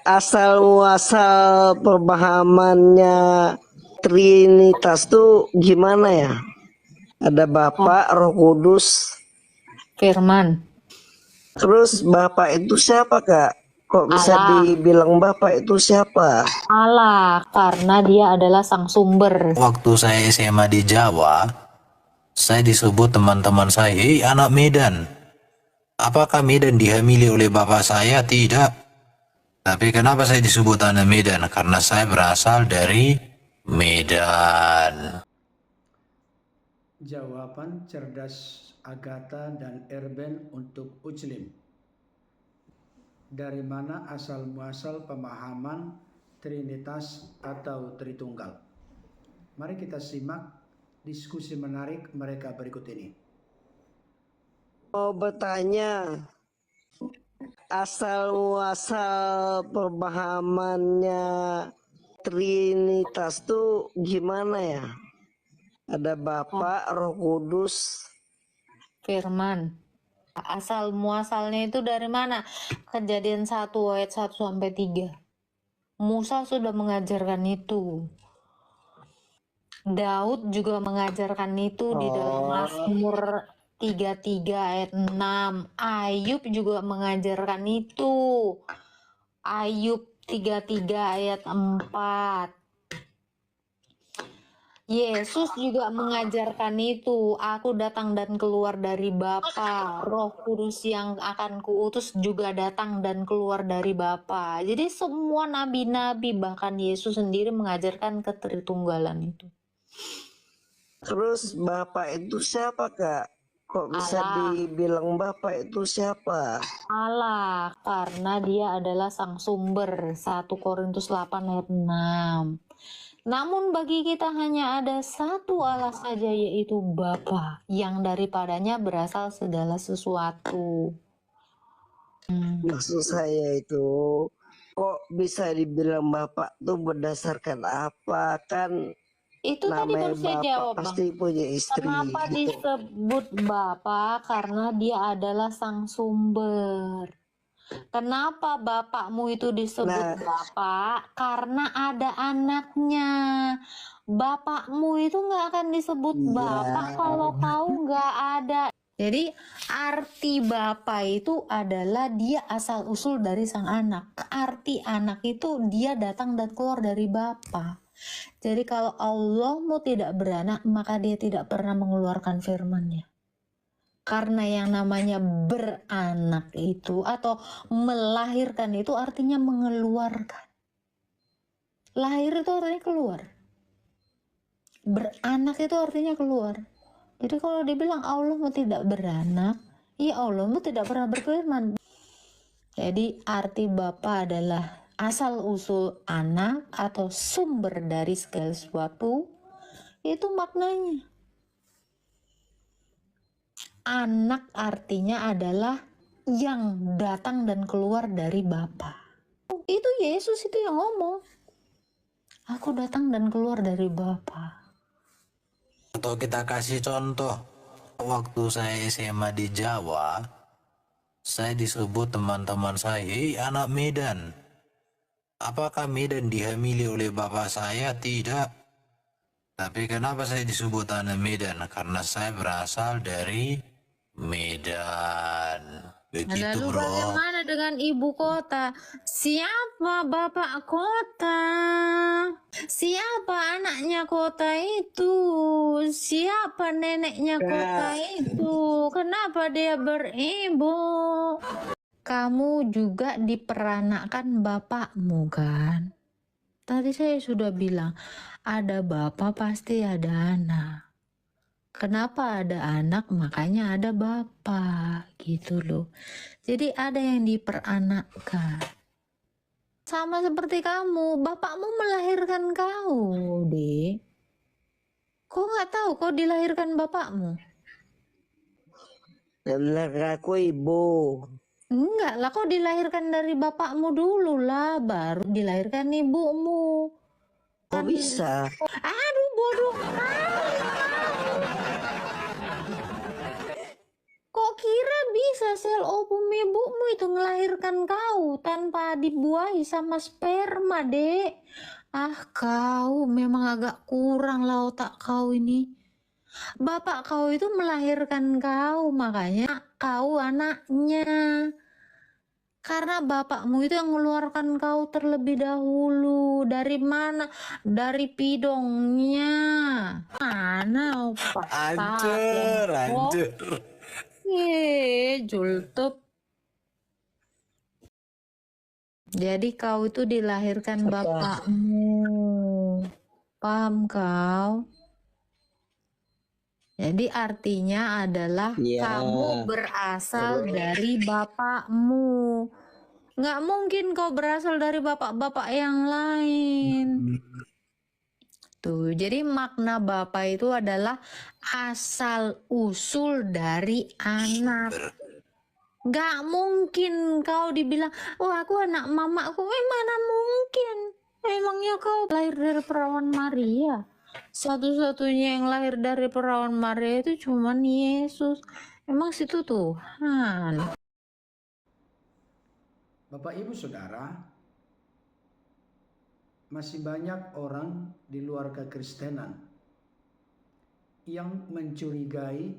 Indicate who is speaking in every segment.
Speaker 1: asal muasal pemahamannya Trinitas tuh gimana ya? Ada
Speaker 2: Oh,
Speaker 1: Bapa, Roh Kudus.
Speaker 2: Firman.
Speaker 1: Terus Bapak itu siapa, Kak? Kok bisa
Speaker 2: Allah.
Speaker 1: dibilang Bapak itu siapa?
Speaker 2: Allah, karena dia adalah sang sumber.
Speaker 3: Waktu saya SMA di Jawa, saya disebut teman-teman saya, "Hei anak Medan, apakah Medan dihamili oleh bapak saya?" Tidak. Tapi kenapa saya disebut anak Medan? Karena saya berasal dari Medan.
Speaker 4: Jawaban cerdas Agatha dan Erben untuk Ujlim. Dari mana asal muasal pemahaman Trinitas atau Tritunggal? Mari kita simak diskusi menarik mereka berikut ini.
Speaker 1: Mau bertanya, asal muasal pemahamannya Trinitas tuh gimana ya? Ada Bapa, Roh Kudus.
Speaker 2: Firman. Asal muasalnya itu dari mana? Kejadian 1 ayat 1 sampai 3. Musa sudah mengajarkan itu. Daud juga mengajarkan itu di dalam Mazmur 33 ayat 6. Ayub juga mengajarkan itu. Ayub 33 ayat 4. Yesus juga mengajarkan itu. Aku datang dan keluar dari Bapa. Roh Kudus yang akan kuutus juga datang dan keluar dari Bapa. Jadi semua nabi-nabi, bahkan Yesus sendiri mengajarkan ketritunggalan itu.
Speaker 1: Terus Bapak itu siapa, Kak? Kok bisa
Speaker 2: Allah.
Speaker 1: dibilang Bapak itu siapa?
Speaker 2: Allah, karena dia adalah sang sumber. 1 Korintus 8 ayat 6. Namun bagi kita hanya ada satu Allah saja, yaitu Bapa, yang daripadanya berasal segala sesuatu.
Speaker 1: Maksud saya itu, kok bisa dibilang Bapak tuh berdasarkan apa? Kan
Speaker 2: Itu tadi
Speaker 1: namanya
Speaker 2: baru saya
Speaker 1: Bapak
Speaker 2: jawab, Bang.
Speaker 1: pasti punya istri
Speaker 2: Kenapa
Speaker 1: gitu.
Speaker 2: disebut Bapa? Karena dia adalah sang sumber. Kenapa bapakmu itu disebut bapak? Karena ada anaknya. Bapakmu itu nggak akan disebut bapak kalau kau nggak ada. Jadi arti bapak itu adalah dia asal usul dari sang anak. Arti anak itu dia datang dan keluar dari bapak. Jadi kalau Allah mau tidak beranak, maka dia tidak pernah mengeluarkan firman-Nya. Karena yang namanya beranak itu atau melahirkan itu artinya mengeluarkan. Lahir itu artinya keluar. Beranak itu artinya keluar. Jadi kalau dibilang Allah mau tidak beranak, ya Allah mau tidak pernah berfirman. Jadi arti Bapa adalah asal usul anak atau sumber dari segala sesuatu. Itu maknanya. Anak artinya adalah yang datang dan keluar dari Bapa. Itu Yesus itu yang ngomong. Aku datang dan keluar dari Bapa.
Speaker 3: Atau kita kasih contoh, waktu saya SMA di Jawa, saya disebut teman-teman saya, "Hei anak Medan, apakah Medan dihamili oleh bapak saya?" Tidak. Tapi kenapa saya disebut anak Medan? Karena saya berasal dari Medan. Begitu,
Speaker 2: Lalu
Speaker 3: bro.
Speaker 2: bagaimana dengan ibu kota? Siapa bapak kota? Siapa anaknya kota itu? Siapa neneknya kota itu? Kenapa dia beribu? Kamu juga diperanakkan bapakmu kan? Tadi saya sudah bilang, ada bapak pasti ada anak. Kenapa ada anak, makanya ada bapak, gitu loh. Jadi ada yang diperanakkan. Sama seperti kamu, bapakmu melahirkan kau, Dek. Kok nggak tahu kau dilahirkan bapakmu?
Speaker 1: Dan aku ibu.
Speaker 2: Enggak lah, kau dilahirkan dari bapakmu dulu lah, baru dilahirkan ibumu.
Speaker 1: Kok bisa?
Speaker 2: Aduh, bodoh. Kok kira bisa sel ovum ibumu itu melahirkan kau tanpa dibuahi sama sperma, Dek. Kau memang agak kurang lah otak kau ini. Bapak kau itu melahirkan kau, makanya kau anaknya. Karena bapakmu itu yang mengeluarkan kau terlebih dahulu. Dari mana? Dari pidongnya. Mana
Speaker 3: Hancur, hancur.
Speaker 2: Jultup. Jadi kau itu dilahirkan bapakmu. Paham kau? Jadi artinya adalah kamu berasal dari bapakmu. Nggak mungkin kau berasal dari bapak-bapak yang lain. Tuh, jadi makna bapak itu adalah asal usul dari anak. Nggak mungkin kau dibilang, oh aku anak mamaku. Mana mungkin? Emangnya kau lahir dari perawan Maria? Satu-satunya yang lahir dari perawan Maria itu cuman Yesus. Emang situ Tuhan.
Speaker 4: Bapak Ibu Saudara, masih banyak orang di luar kekristenan yang mencurigai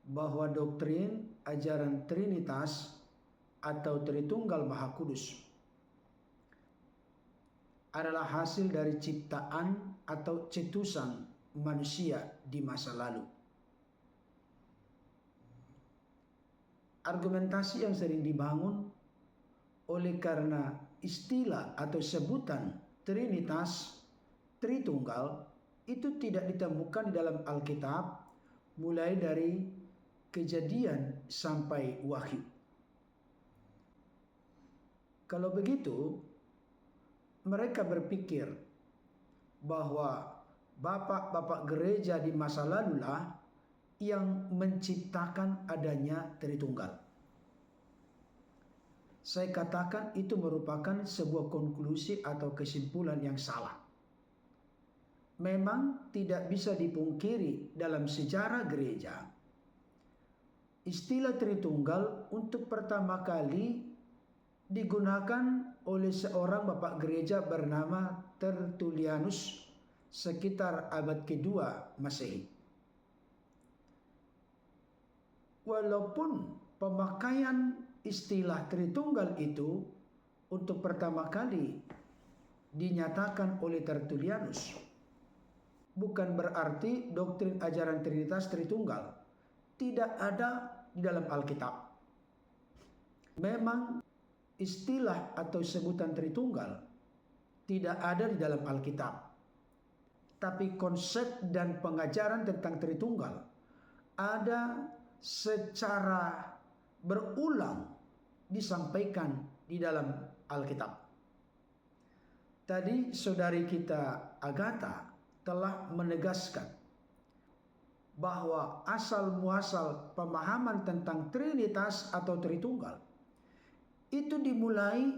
Speaker 4: bahwa doktrin ajaran Trinitas atau Tritunggal Maha Kudus adalah hasil dari ciptaan atau cetusan manusia di masa lalu. Argumentasi yang sering dibangun oleh karena istilah atau sebutan Trinitas, Tritunggal itu tidak ditemukan di dalam Alkitab mulai dari Kejadian sampai Wahyu. Kalau begitu, mereka berpikir bahwa bapak-bapak gereja di masa lalulah yang menciptakan adanya Tritunggal. Saya katakan itu merupakan sebuah konklusi atau kesimpulan yang salah. Memang tidak bisa dipungkiri dalam sejarah gereja, istilah Tritunggal untuk pertama kali digunakan oleh seorang bapak gereja bernama Tertullianus sekitar abad kedua Masehi. Walaupun pemakaian istilah Tritunggal itu untuk pertama kali dinyatakan oleh Tertullianus, bukan berarti doktrin ajaran Trinitas Tritunggal tidak ada di dalam Alkitab. Memang istilah atau sebutan Tritunggal tidak ada di dalam Alkitab. Tapi konsep dan pengajaran tentang Tritunggal ada secara berulang disampaikan di dalam Alkitab. Tadi saudari kita Agatha telah menegaskan bahwa asal muasal pemahaman tentang Trinitas atau Tritunggal itu dimulai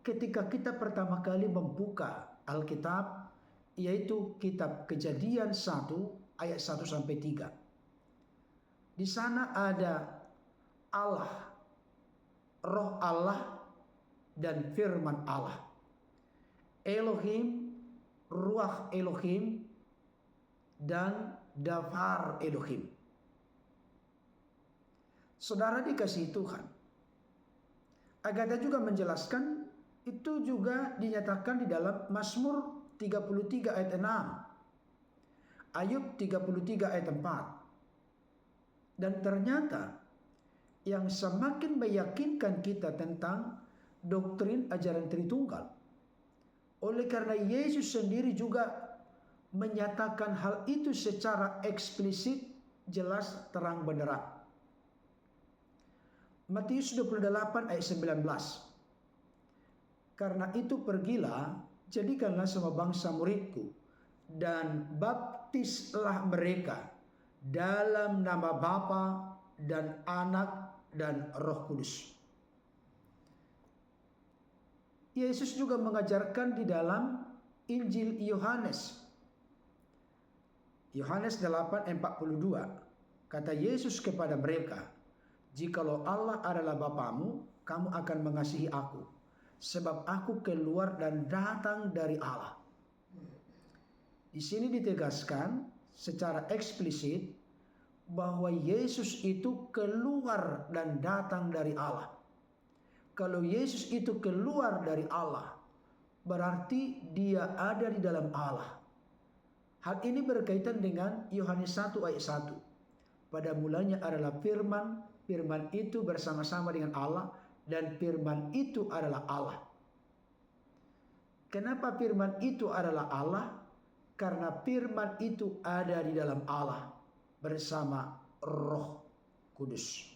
Speaker 4: ketika kita pertama kali membuka Alkitab, yaitu kitab Kejadian 1 ayat 1 sampai 3. Di sana ada Allah, Roh Allah dan firman Allah. Elohim, Ruach Elohim dan Davar Elohim. Saudara dikasihi Tuhan, Agatha juga menjelaskan itu juga dinyatakan di dalam Mazmur 33 ayat 6, Ayub 33 ayat 4. Dan ternyata yang semakin meyakinkan kita tentang doktrin ajaran Tritunggal, oleh karena Yesus sendiri juga menyatakan hal itu secara eksplisit, jelas, terang benderang. Matius 28 ayat 19. Karena itu pergilah, jadikanlah semua bangsa muridku, dan baptislah mereka dalam nama Bapa dan Anak dan Roh Kudus. Yesus juga mengajarkan di dalam Injil Yohanes. Yohanes 8:42, kata Yesus kepada mereka, Jikalau Allah adalah Bapamu, kamu akan mengasihi aku, sebab aku keluar dan datang dari Allah. Di sini ditegaskan secara eksplisit bahwa Yesus itu keluar dan datang dari Allah. Kalau Yesus itu keluar dari Allah, berarti dia ada di dalam Allah. Hal ini berkaitan dengan Yohanes 1 ayat 1. Pada mulanya adalah firman, firman itu bersama-sama dengan Allah, dan firman itu adalah Allah. Kenapa firman itu adalah Allah? Karena firman itu ada di dalam Allah bersama Roh Kudus.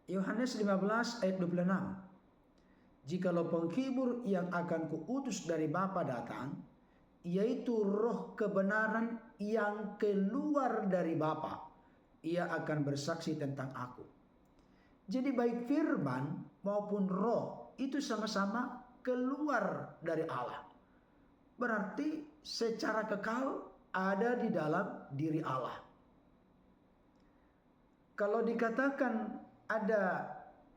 Speaker 4: Yohanes 15 ayat 26. Jikalau penghibur yang akan kuutus dari Bapa datang, yaitu Roh kebenaran yang keluar dari Bapa, ia akan bersaksi tentang aku. Jadi baik firman maupun Roh itu sama-sama keluar dari Allah. Berarti secara kekal ada di dalam diri Allah. Kalau dikatakan ada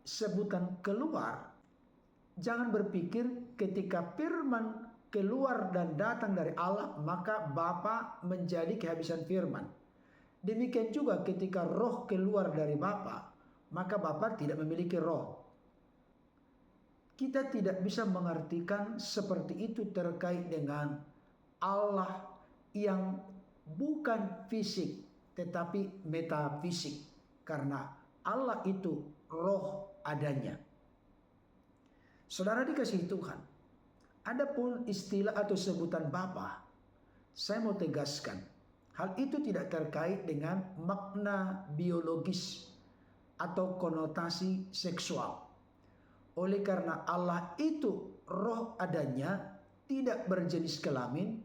Speaker 4: sebutan keluar, jangan berpikir ketika firman keluar dan datang dari Allah maka Bapa menjadi kehabisan firman. Demikian juga ketika Roh keluar dari Bapa, maka Bapa tidak memiliki roh. Kita tidak bisa mengartikan seperti itu terkait dengan Allah yang bukan fisik tetapi metafisik, karena Allah itu roh adanya. Saudara dikasihi Tuhan, adapun istilah atau sebutan Bapa, saya mau tegaskan, hal itu tidak terkait dengan makna biologis atau konotasi seksual. Oleh karena Allah itu roh adanya, tidak berjenis kelamin,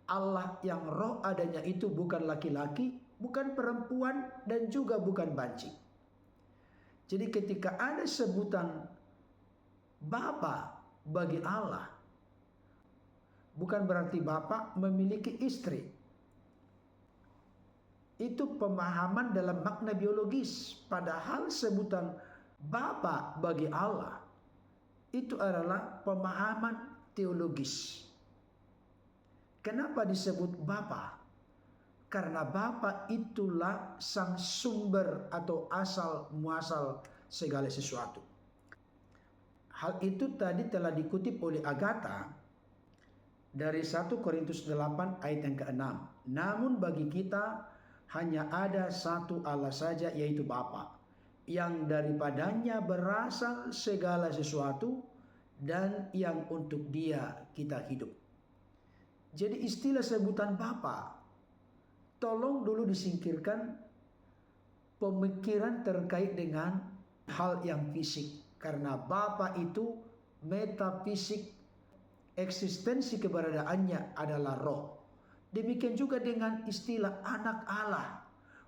Speaker 4: Allah yang roh adanya itu bukan laki-laki, bukan perempuan, dan juga bukan banci. Jadi ketika ada sebutan Bapa bagi Allah, bukan berarti Bapa memiliki istri. Itu pemahaman dalam makna biologis. Padahal sebutan Bapa bagi Allah itu adalah pemahaman teologis. Kenapa disebut Bapa? Karena Bapa itulah sang sumber atau asal muasal segala sesuatu. Hal itu tadi telah dikutip oleh Agatha dari 1 Korintus 8 ayat yang ke-6. Namun bagi kita hanya ada satu Allah saja, yaitu Bapa, yang daripadanya berasal segala sesuatu dan yang untuk Dia kita hidup. Jadi istilah sebutan Bapa, tolong dulu disingkirkan pemikiran terkait dengan hal yang fisik. Karena Bapa itu metafisik, eksistensi keberadaannya adalah roh. Demikian juga dengan istilah anak Allah.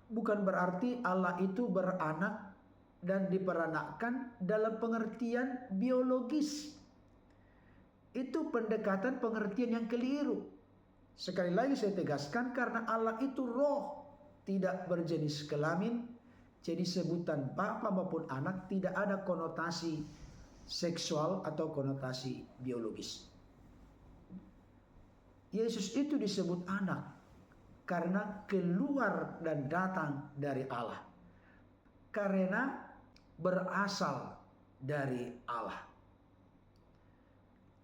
Speaker 4: Bukan berarti Allah itu beranak dan diperanakkan dalam pengertian biologis. Itu pendekatan pengertian yang keliru. Sekali lagi saya tegaskan, karena Allah itu roh, tidak berjenis kelamin. Jadi sebutan Bapa maupun anak tidak ada konotasi seksual atau konotasi biologis. Yesus itu disebut anak karena keluar dan datang dari Allah. Karena berasal dari Allah.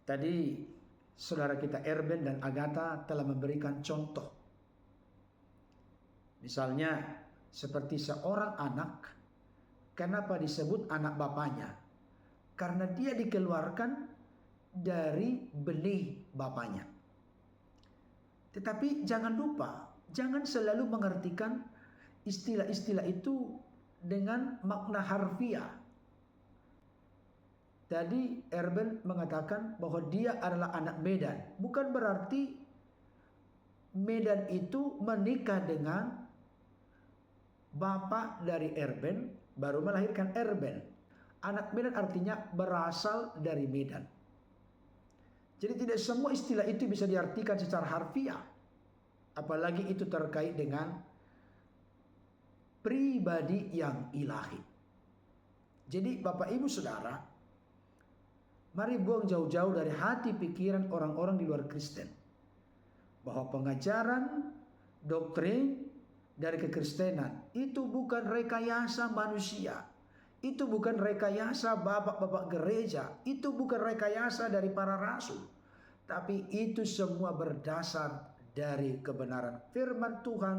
Speaker 4: Tadi saudara kita Erben dan Agatha telah memberikan contoh. Misalnya seperti seorang anak, kenapa disebut anak bapaknya? Karena dia dikeluarkan dari benih bapaknya. Tetapi jangan lupa, jangan selalu mengartikan istilah-istilah itu dengan makna harfiah. Tadi Erben mengatakan bahwa dia adalah anak Medan. Bukan berarti Medan itu menikah dengan bapak dari Erben, baru melahirkan Erben. Anak Medan artinya berasal dari Medan. Jadi tidak semua istilah itu bisa diartikan secara harfiah. Apalagi itu terkait dengan pribadi yang ilahi. Jadi Bapak Ibu Saudara, mari buang jauh-jauh dari hati pikiran orang-orang di luar Kristen bahwa pengajaran doktrin dari kekristenan itu bukan rekayasa manusia. Itu bukan rekayasa bapak-bapak gereja, itu bukan rekayasa dari para rasul. Tapi itu semua berdasar dari kebenaran firman Tuhan,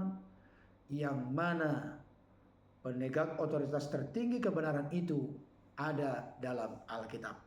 Speaker 4: yang mana penegak otoritas tertinggi kebenaran itu ada dalam Alkitab.